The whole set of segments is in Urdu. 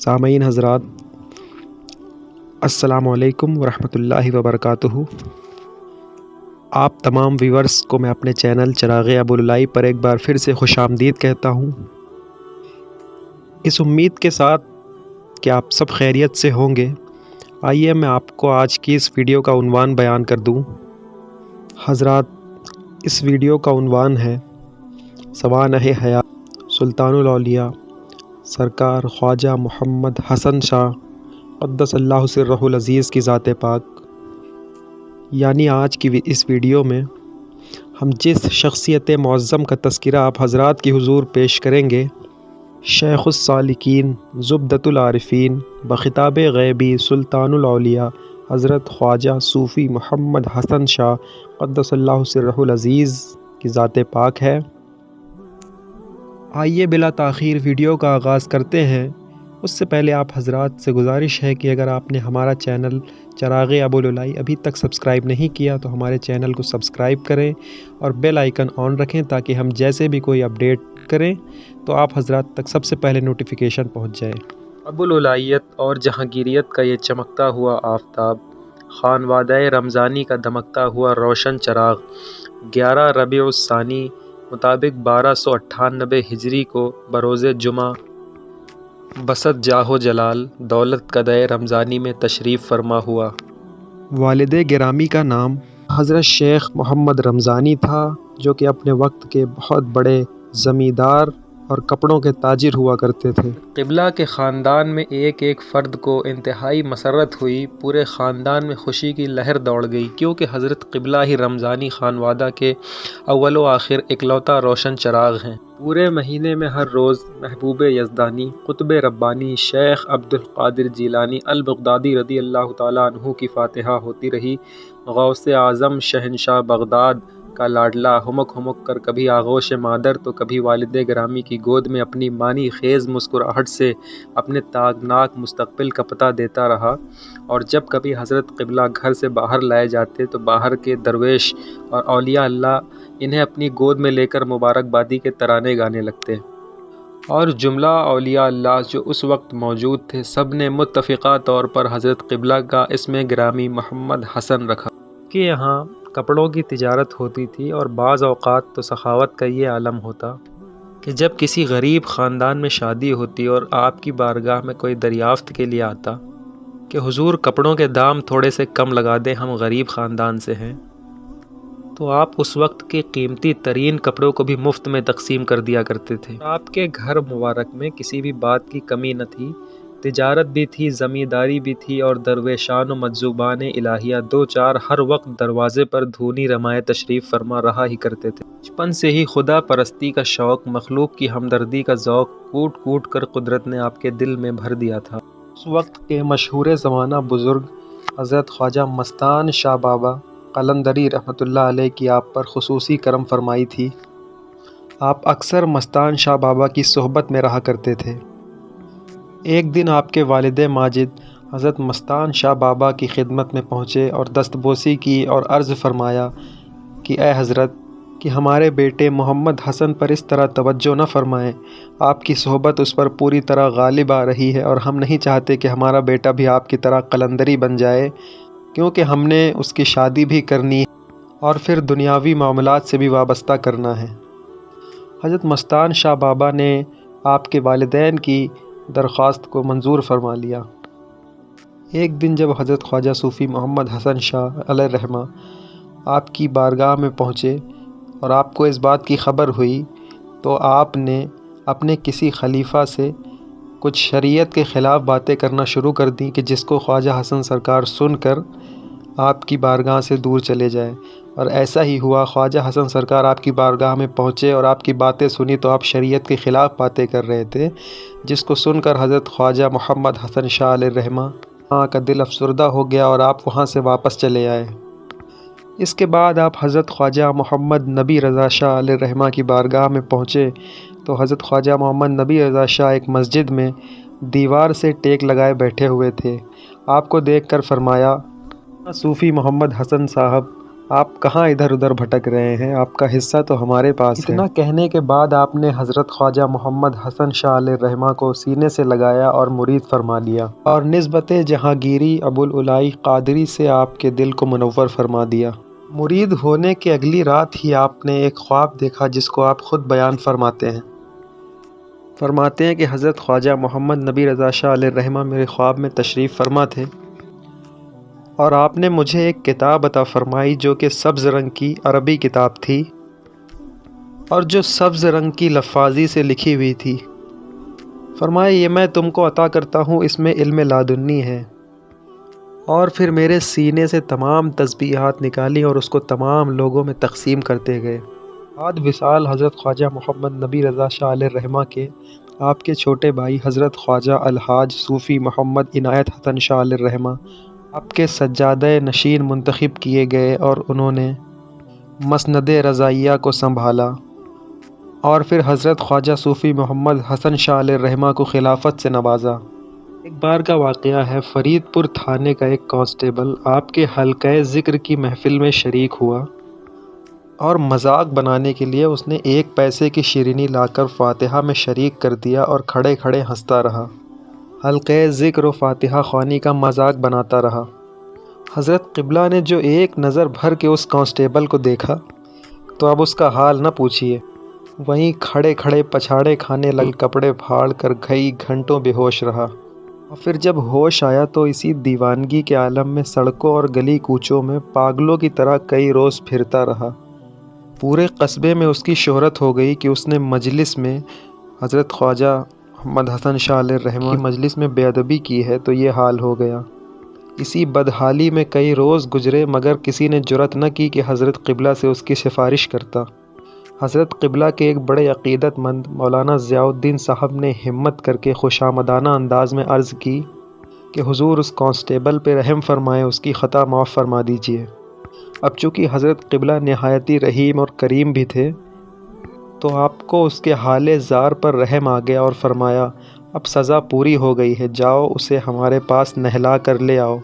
سامعین حضرات، السلام علیکم ورحمۃ اللہ وبرکاتہ۔ آپ تمام ویورز کو میں اپنے چینل چراغ ابوالعلائی پر ایک بار پھر سے خوش آمدید کہتا ہوں، اس امید کے ساتھ کہ آپ سب خیریت سے ہوں گے۔ آئیے میں آپ کو آج کی اس ویڈیو کا عنوان بیان کر دوں۔ حضرات، اس ویڈیو کا عنوان ہے سوانح حیات سلطان الاولیاء سرکار خواجہ محمد حسن شاہ قدس اللہ سرہ العزیز کی ذات پاک۔ یعنی آج کی اس ویڈیو میں ہم جس شخصیت معظم کا تذکرہ آپ حضرات کی حضور پیش کریں گے، شیخ السالکین زبدۃ العارفین بخطاب غیبی سلطان الاولیاء حضرت خواجہ صوفی محمد حسن شاہ قدس اللہ سرہ العزیز کی ذات پاک ہے۔ آئیے بلا تاخیر ویڈیو کا آغاز کرتے ہیں۔ اس سے پہلے آپ حضرات سے گزارش ہے کہ اگر آپ نے ہمارا چینل چراغ ابوالعلائی ابھی تک سبسکرائب نہیں کیا تو ہمارے چینل کو سبسکرائب کریں اور بیل آئیکن آن رکھیں تاکہ ہم جیسے بھی کوئی اپڈیٹ کریں تو آپ حضرات تک سب سے پہلے نوٹیفیکیشن پہنچ جائے۔ ابوالعلائیت اور جہانگیریت کا یہ چمکتا ہوا آفتاب، خانوادہ رمضانی کا دمکتا ہوا روشن چراغ، 11 ربیع الثانی مطابق 1298 ہجری کو بروز جمعہ بسط جاہ و جلال دولت قدہ رمضانی میں تشریف فرما ہوا۔ والد گرامی کا نام حضرت شیخ محمد رمضانی تھا، جو کہ اپنے وقت کے بہت بڑے زمیندار اور کپڑوں کے تاجر ہوا کرتے تھے۔ قبلہ کے خاندان میں ایک ایک فرد کو انتہائی مسرت ہوئی، پورے خاندان میں خوشی کی لہر دوڑ گئی، کیونکہ حضرت قبلہ ہی رمضانی خانوادہ کے اول و آخر اکلوتا روشن چراغ ہیں۔ پورے مہینے میں ہر روز محبوب یزدانی قطب ربانی شیخ عبد القادر جیلانی البغدادی رضی اللہ تعالیٰ عنہ کی فاتحہ ہوتی رہی۔ غوث اعظم شہنشاہ بغداد کا لاڈلا ہمک ہمک کر کبھی آغوش مادر تو کبھی والد گرامی کی گود میں اپنی معنی خیز مسکراہٹ سے اپنے تابناک مستقبل کا پتہ دیتا رہا، اور جب کبھی حضرت قبلہ گھر سے باہر لائے جاتے تو باہر کے درویش اور اولیاء اللہ انہیں اپنی گود میں لے کر مبارکبادی کے ترانے گانے لگتے، اور جملہ اولیاء اللہ جو اس وقت موجود تھے سب نے متفقہ طور پر حضرت قبلہ کا اسم گرامی محمد حسن رکھا۔ کہ یہاں کپڑوں کی تجارت ہوتی تھی، اور بعض اوقات تو سخاوت کا یہ عالم ہوتا کہ جب کسی غریب خاندان میں شادی ہوتی اور آپ کی بارگاہ میں کوئی دریافت کے لیے آتا کہ حضور کپڑوں کے دام تھوڑے سے کم لگا دیں، ہم غریب خاندان سے ہیں، تو آپ اس وقت کے قیمتی ترین کپڑوں کو بھی مفت میں تقسیم کر دیا کرتے تھے۔ آپ کے گھر مبارک میں کسی بھی بات کی کمی نہ تھی، تجارت بھی تھی، زمینداری بھی تھی، اور درویشان و مجذوبان الہیہ دو چار ہر وقت دروازے پر دھونی رمائے تشریف فرما رہا ہی کرتے تھے۔ بچپن سے ہی خدا پرستی کا شوق، مخلوق کی ہمدردی کا ذوق کوٹ کوٹ کر قدرت نے آپ کے دل میں بھر دیا تھا۔ اس وقت کے مشہور زمانہ بزرگ حضرت خواجہ مستان شاہ بابا قلندری رحمۃ اللہ علیہ کی آپ پر خصوصی کرم فرمائی تھی۔ آپ اکثر مستان شاہ بابا کی صحبت میں رہا کرتے تھے۔ ایک دن آپ کے والد ماجد حضرت مستان شاہ بابا کی خدمت میں پہنچے اور دستبوسی کی اور عرض فرمایا کہ اے حضرت، کہ ہمارے بیٹے محمد حسن پر اس طرح توجہ نہ فرمائیں، آپ کی صحبت اس پر پوری طرح غالب آ رہی ہے، اور ہم نہیں چاہتے کہ ہمارا بیٹا بھی آپ کی طرح قلندری بن جائے، کیونکہ ہم نے اس کی شادی بھی کرنی ہے اور پھر دنیاوی معاملات سے بھی وابستہ کرنا ہے۔ حضرت مستان شاہ بابا نے آپ کے والدین کی درخواست کو منظور فرما لیا۔ ایک دن جب حضرت خواجہ صوفی محمد حسن شاہ علیہ الرحمہ آپ کی بارگاہ میں پہنچے اور آپ کو اس بات کی خبر ہوئی، تو آپ نے اپنے کسی خلیفہ سے کچھ شریعت کے خلاف باتیں کرنا شروع کر دیں کہ جس کو خواجہ حسن سرکار سن کر آپ کی بارگاہ سے دور چلے جائیں، اور ایسا ہی ہوا۔ خواجہ حسن سرکار آپ کی بارگاہ میں پہنچے اور آپ کی باتیں سنی تو آپ شریعت کے خلاف باتیں کر رہے تھے، جس کو سن کر حضرت خواجہ محمد حسن شاہ علیہ الرحمہ کا دل افسردہ ہو گیا اور آپ وہاں سے واپس چلے آئے۔ اس کے بعد آپ حضرت خواجہ محمد نبی رضا شاہ علیہ الرحمہ کی بارگاہ میں پہنچے تو حضرت خواجہ محمد نبی رضا شاہ ایک مسجد میں دیوار سے ٹیک لگائے بیٹھے ہوئے تھے۔ آپ کو دیکھ کر فرمایا، صوفی محمد حسن صاحب آپ کہاں ادھر ادھر بھٹک رہے ہیں، آپ کا حصہ تو ہمارے پاس ہے۔ اتنا کہنے کے بعد آپ نے حضرت خواجہ محمد حسن شاہ علیہ الرحمہ کو سینے سے لگایا اور مرید فرما لیا، اور نسبت جہانگیری ابوالعلائی قادری سے آپ کے دل کو منور فرما دیا۔ مرید ہونے کے اگلی رات ہی آپ نے ایک خواب دیکھا جس کو آپ خود بیان فرماتے ہیں کہ حضرت خواجہ محمد نبی رضا شاہ علیہ الرحمہ میرے خواب میں تشریف فرما تھے، اور آپ نے مجھے ایک کتاب عطا فرمائی جو کہ سبز رنگ کی عربی کتاب تھی، اور جو سبز رنگ کی لفاظی سے لکھی ہوئی تھی۔ فرمایا یہ میں تم کو عطا کرتا ہوں، اس میں علم لادنی ہے۔ اور پھر میرے سینے سے تمام تسبیحات نکالی اور اس کو تمام لوگوں میں تقسیم کرتے گئے۔ بعد وصال حضرت خواجہ محمد نبی رضا شاہ علیہ الرحمہ کے آپ کے چھوٹے بھائی حضرت خواجہ الحاج صوفی محمد عنایت حسن شاہ علیہ الرحمہ آپ کے سجادہ نشین منتخب کیے گئے، اور انہوں نے مسند رضائیہ کو سنبھالا، اور پھر حضرت خواجہ صوفی محمد حسن شاہ علیہ الرحمہ کو خلافت سے نوازا۔ ایک بار کا واقعہ ہے، فرید پور تھانے کا ایک کانسٹیبل آپ کے حلقہ ذکر کی محفل میں شریک ہوا، اور مذاق بنانے کے لیے اس نے 1 پیسے کی شیرینی لا کر فاتحہ میں شریک کر دیا اور کھڑے کھڑے ہنستا رہا، حلقہ ذکر و فاتحہ خوانی کا مذاق بناتا رہا۔ حضرت قبلہ نے جو ایک نظر بھر کے اس کانسٹیبل کو دیکھا تو اب اس کا حال نہ پوچھیے، وہیں کھڑے کھڑے پچھاڑے کھانے لگ کپڑے پھاڑ کر کئی گھنٹوں بے ہوش رہا، اور پھر جب ہوش آیا تو اسی دیوانگی کے عالم میں سڑکوں اور گلی کوچوں میں پاگلوں کی طرح کئی روز پھرتا رہا۔ پورے قصبے میں اس کی شہرت ہو گئی کہ اس نے مجلس میں حضرت خواجہ محمد حسن شاہ علیہ الرحمہ کی مجلس میں بے ادبی کی ہے، تو یہ حال ہو گیا۔ اسی بدحالی میں کئی روز گزرے، مگر کسی نے جرأت نہ کی کہ حضرت قبلہ سے اس کی سفارش کرتا۔ حضرت قبلہ کے ایک بڑے عقیدت مند مولانا ضیاء الدین صاحب نے ہمت کر کے خوشامدانہ انداز میں عرض کی کہ حضور اس کانسٹیبل پہ رحم فرمائیں، اس کی خطا معاف فرما دیجیے۔ اب چونکہ حضرت قبلہ نہایتی رحیم اور کریم بھی تھے، تو آپ کو اس کے حال زار پر رحم آ گیا اور فرمایا اب سزا پوری ہو گئی ہے، جاؤ اسے ہمارے پاس نہلا کر لے آؤ۔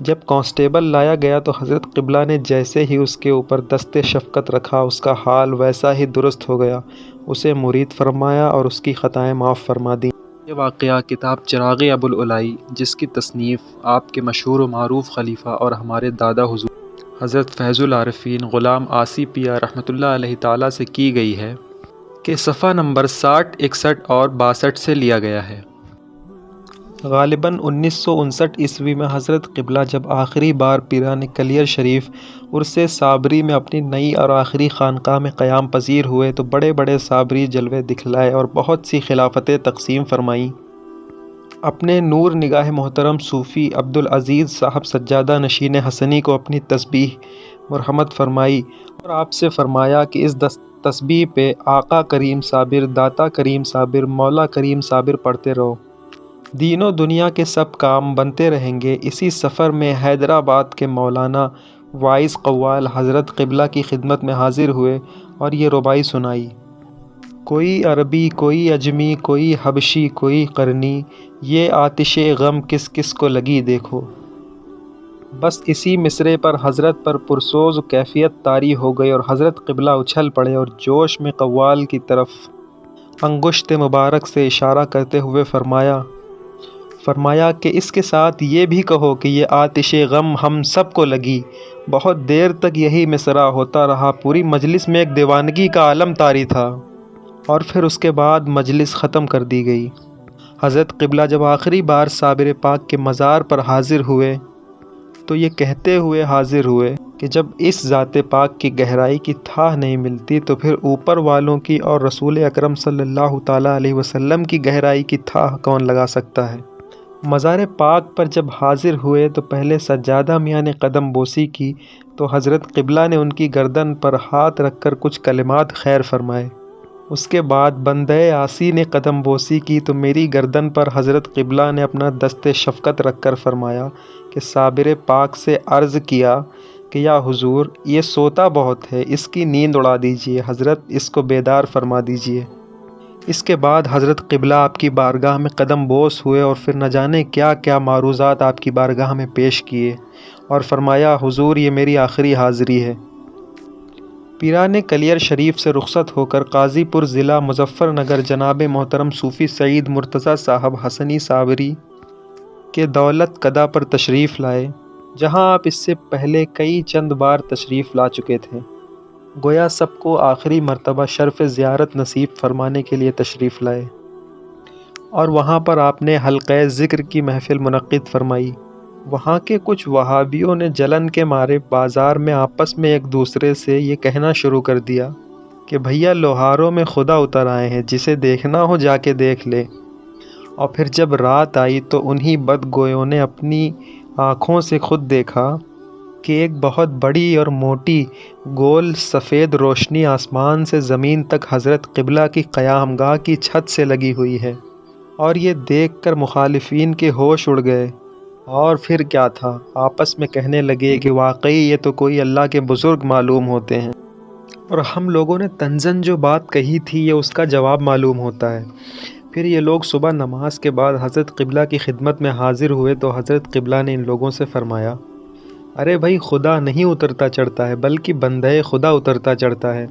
جب کانسٹیبل لایا گیا تو حضرت قبلہ نے جیسے ہی اس کے اوپر دست شفقت رکھا، اس کا حال ویسا ہی درست ہو گیا، اسے مرید فرمایا اور اس کی خطائیں معاف فرما دیں۔ یہ واقعہ کتاب چراغ ابوالعلائی، جس کی تصنیف آپ کے مشہور و معروف خلیفہ اور ہمارے دادا حضور حضرت فیض العارفین غلام آسی پیا رحمۃ اللہ علیہ تعالیٰ سے کی گئی ہے، کہ صفحہ نمبر 60، 61 اور 62 سے لیا گیا ہے۔ غالباً 1959 عیسوی میں حضرت قبلہ جب آخری بار پیران کلیر شریف عرس صابری میں اپنی نئی اور آخری خانقاہ میں قیام پذیر ہوئے تو بڑے بڑے صابری جلوے دکھلائے اور بہت سی خلافتیں تقسیم فرمائیں۔ اپنے نور نگاہ محترم صوفی عبدالعزیز صاحب سجادہ نشین حسنی کو اپنی تسبیح مرحمت فرمائی، اور آپ سے فرمایا کہ اس تسبیح پہ آقا کریم صابر، داتا کریم صابر، مولا کریم صابر پڑھتے رہو، دین و دنیا کے سب کام بنتے رہیں گے۔ اسی سفر میں حیدرآباد کے مولانا وائس قوال حضرت قبلہ کی خدمت میں حاضر ہوئے اور یہ ربائی سنائی: کوئی عربی، کوئی اجمی، کوئی حبشی، کوئی قرنی، یہ آتش غم کس کس کو لگی دیکھو۔ بس اسی مصرعے پر حضرت پر پرسوز کیفیت طاری ہو گئی، اور حضرت قبلہ اچھل پڑے اور جوش میں قوال کی طرف انگشت مبارک سے اشارہ کرتے ہوئے فرمایا کہ اس کے ساتھ یہ بھی کہو کہ یہ آتش غم ہم سب کو لگی۔ بہت دیر تک یہی مصرعہ ہوتا رہا، پوری مجلس میں ایک دیوانگی کا عالم طاری تھا، اور پھر اس کے بعد مجلس ختم کر دی گئی۔ حضرت قبلہ جب آخری بار صابر پاک کے مزار پر حاضر ہوئے تو یہ کہتے ہوئے حاضر ہوئے کہ جب اس ذات پاک کی گہرائی کی تھا نہیں ملتی تو پھر اوپر والوں کی اور رسول اکرم صلی اللہ تعالیٰ علیہ وسلم کی گہرائی کی تھا کون لگا سکتا ہے۔ مزار پاک پر جب حاضر ہوئے تو پہلے سجادہ میاں نے قدم بوسی کی تو حضرت قبلہ نے ان کی گردن پر ہاتھ رکھ کر کچھ کلمات خیر فرمائے۔ اس کے بعد بندہ آسی نے قدم بوسی کی تو میری گردن پر حضرت قبلہ نے اپنا دست شفقت رکھ کر فرمایا کہ صابر پاک سے عرض کیا کہ یا حضور یہ سوتا بہت ہے، اس کی نیند اڑا دیجیے، حضرت اس کو بیدار فرما دیجیے۔ اس کے بعد حضرت قبلہ آپ کی بارگاہ میں قدم بوس ہوئے اور پھر نہ جانے کیا کیا معروضات آپ کی بارگاہ میں پیش کیے اور فرمایا حضور یہ میری آخری حاضری ہے۔ پیران کلیر شریف سے رخصت ہو کر قاضی پور ضلع مظفر نگر جناب محترم صوفی سعید مرتضیٰ صاحب حسنی صابری کے دولت قدہ پر تشریف لائے، جہاں آپ اس سے پہلے کئی چند بار تشریف لا چکے تھے۔ گویا سب کو آخری مرتبہ شرف زیارت نصیب فرمانے کے لیے تشریف لائے، اور وہاں پر آپ نے حلقہ ذکر کی محفل منعقد فرمائی۔ وہاں کے کچھ وہابیوں نے جلن کے مارے بازار میں آپس میں ایک دوسرے سے یہ کہنا شروع کر دیا کہ بھیا لوہاروں میں خدا اتر آئے ہیں، جسے دیکھنا ہو جا کے دیکھ لے۔ اور پھر جب رات آئی تو انہی بدگویوں نے اپنی آنکھوں سے خود دیکھا کہ ایک بہت بڑی اور موٹی گول سفید روشنی آسمان سے زمین تک حضرت قبلہ کی قیام گاہ کی چھت سے لگی ہوئی ہے، اور یہ دیکھ کر مخالفین کے ہوش اڑ گئے، اور پھر کیا تھا، آپس میں کہنے لگے کہ واقعی یہ تو کوئی اللہ کے بزرگ معلوم ہوتے ہیں، اور ہم لوگوں نے طنزاً جو بات کہی تھی یہ اس کا جواب معلوم ہوتا ہے۔ پھر یہ لوگ صبح نماز کے بعد حضرت قبلہ کی خدمت میں حاضر ہوئے تو حضرت قبلہ نے ان لوگوں سے فرمایا، ارے بھائی خدا نہیں اترتا چڑھتا ہے بلکہ بندہ خدا اترتا چڑھتا ہے۔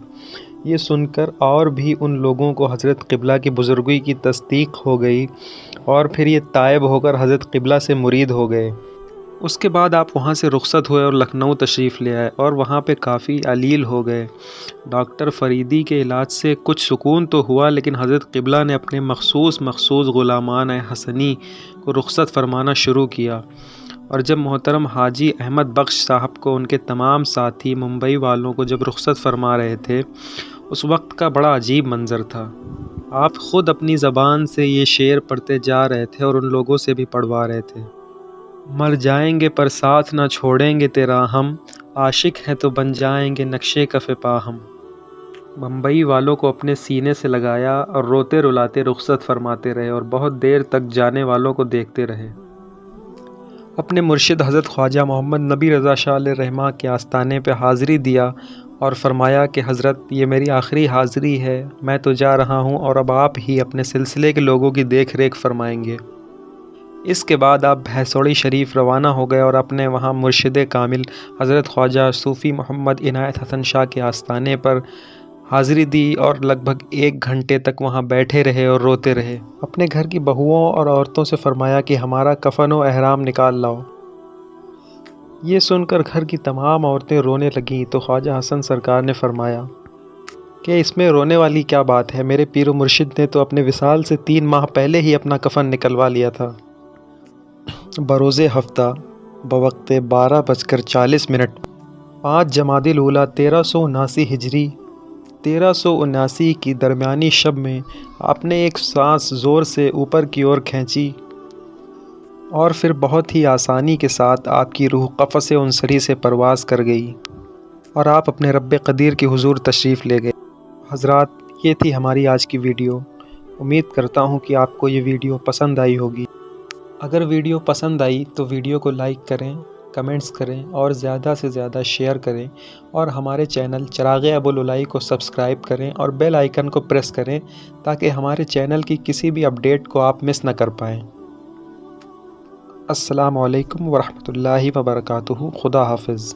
یہ سن کر اور بھی ان لوگوں کو حضرت قبلہ کی بزرگی کی تصدیق ہو گئی، اور پھر یہ تائب ہو کر حضرت قبلہ سے مرید ہو گئے۔ اس کے بعد آپ وہاں سے رخصت ہوئے اور لکھنؤ تشریف لے آئے، اور وہاں پہ کافی علیل ہو گئے۔ ڈاکٹر فریدی کے علاج سے کچھ سکون تو ہوا، لیکن حضرت قبلہ نے اپنے مخصوص غلامان حسنی کو رخصت فرمانا شروع کیا، اور جب محترم حاجی احمد بخش صاحب کو ان کے تمام ساتھی ممبئی والوں کو جب رخصت فرما رہے تھے، اس وقت کا بڑا عجیب منظر تھا۔ آپ خود اپنی زبان سے یہ شعر پڑھتے جا رہے تھے اور ان لوگوں سے بھی پڑھوا رہے تھے، مر جائیں گے پر ساتھ نہ چھوڑیں گے تیرا ہم، عاشق ہیں تو بن جائیں گے نقشے کف پا ہم۔ ممبئی والوں کو اپنے سینے سے لگایا اور روتے رلاتے رخصت فرماتے رہے، اور بہت دیر تک جانے والوں کو دیکھتے رہے۔ اپنے مرشد حضرت خواجہ محمد نبی رضا شاہ علیہ رحمہ کے آستانے پہ حاضری دیا اور فرمایا کہ حضرت یہ میری آخری حاضری ہے، میں تو جا رہا ہوں، اور اب آپ ہی اپنے سلسلے کے لوگوں کی دیکھ ریکھ فرمائیں گے۔ اس کے بعد آپ بھیسوڑی شریف روانہ ہو گئے اور اپنے وہاں مرشد کامل حضرت خواجہ صوفی محمد عنایت حسن شاہ کے آستانے پر حاضری دی، اور لگ بھگ 1 گھنٹے تک وہاں بیٹھے رہے اور روتے رہے۔ اپنے گھر کی بہوؤں اور عورتوں سے فرمایا کہ ہمارا کفن و احرام نکال لاؤ۔ یہ سن کر گھر کی تمام عورتیں رونے لگیں تو خواجہ حسن سرکار نے فرمایا کہ اس میں رونے والی کیا بات ہے، میرے پیر و مرشد نے تو اپنے وصال سے 3 ماہ پہلے ہی اپنا کفن نکلوا لیا تھا۔ بروز ہفتہ بوقت 12:40 5 جمادی الاولیٰ 1379 ہجری 1379 کی درمیانی شب میں آپ نے ایک سانس زور سے اوپر کی اور کھینچی، اور پھر بہت ہی آسانی کے ساتھ آپ کی روح قفس عنصری سے پرواز کر گئی، اور آپ اپنے رب قدیر کے حضور تشریف لے گئے۔ حضرات، یہ تھی ہماری آج کی ویڈیو۔ امید کرتا ہوں کہ آپ کو یہ ویڈیو پسند آئی ہوگی۔ اگر ویڈیو پسند آئی تو ویڈیو کو لائک کریں، کمنٹس کریں، اور زیادہ سے زیادہ شیئر کریں، اور ہمارے چینل چراغ ابوالعلائی کو سبسکرائب کریں اور بیل آئیکن کو پریس کریں تاکہ ہمارے چینل کی کسی بھی اپڈیٹ کو آپ مس نہ کر پائیں۔ السلام علیکم ورحمۃ اللہ وبرکاتہ۔ خدا حافظ۔